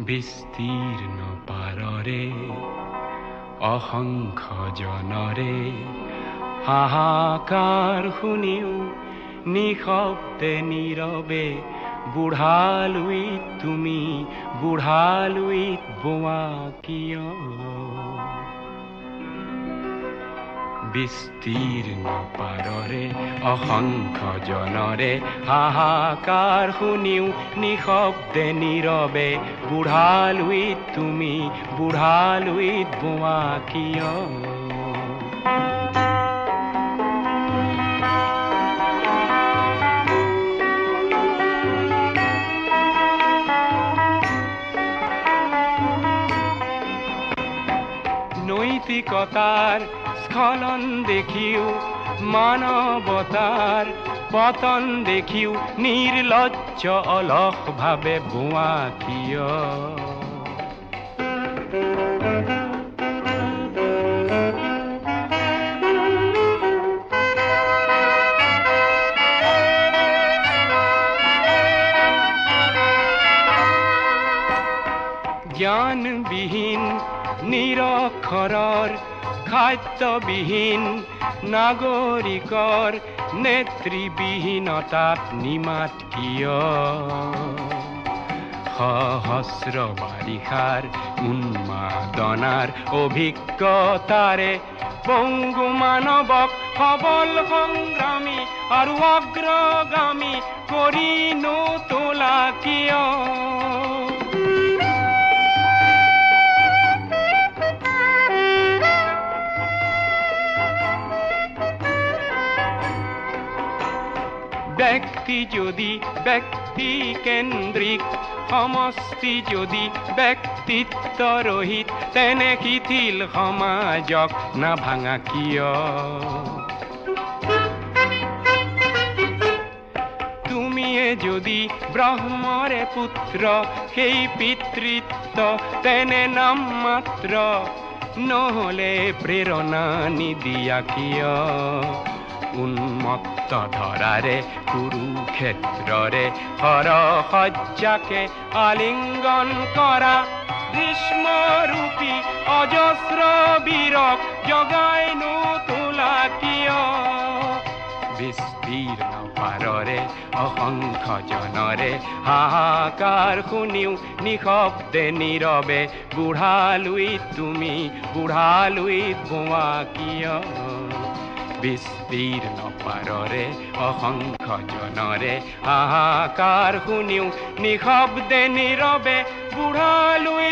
বিস্তীৰ্ণ পাৰৰে অসংখ্য জনৰে হাহাকাৰ শুনিও নিশব্দে নীৰৱে বুঢ়ালুইত তুমি বুঢ়ালুইত বোৱা কিয়? বিস্তীৰ্ণ পাৰৰে অসংখ্য জনৰে হাহাকাৰ শুনিও নিশব্দে নীৰৱে বুঢ়ালুইত তুমি বুঢ়ালুইত বোৱা কিয়? নৈতিকতাৰ স্খলন দেখিও মানৱতাৰ পতন দেখিও নিৰ্লজ্জ অলস ভাৱে বোৱা কিয়? জ্ঞানবিহীন নিৰক্ষৰৰ খাদ্যবিহীন নাগৰিকৰ নেতৃবিহীনতাত নিমাত কিয়? সহস্ৰ বাৰিষাৰ উন্মাদনাৰ অভিজ্ঞতাৰে পংগু মানৱক সবল সংগ্ৰামী আৰু অগ্ৰগামী কৰি নোতোলা কিয়? ব্যক্তি যদি ব্যক্তি কেন্দ্ৰিক সমষ্টি যদি ব্যক্তিত্ব ৰহিত তেনে শিথিল সমাজক নাভাঙা কিয়? তুমিয়ে যদি ব্ৰহ্মৰে পুত্ৰ সেই পিতৃত্ব তেনে নাম মাত্ৰ নহলে প্ৰেৰণা নিদিয়া কিয়? উন্মত্ত ধৰাৰে কুৰুক্ষেত্ৰৰে হৰসজ্জাকে আলিংগন কৰা ভীষ্মৰূপী অজস্ৰ বীৰক জগাই নোতোলা কিয়? বিস্তীৰ্ণ পাৰৰে অসংখ্য জনৰে হাহাকাৰ শুনিও নিশব্দে নীৰৱে বুঢ়ালুইত তুমি বুঢ়ালুইত বোৱা কিয়? বিস্তীৰ্ণ পাৰৰে অসংখ্য জনৰে হাহাকাৰ শুনিও নিশব্দে নীৰৱে বুঢ়ালুইত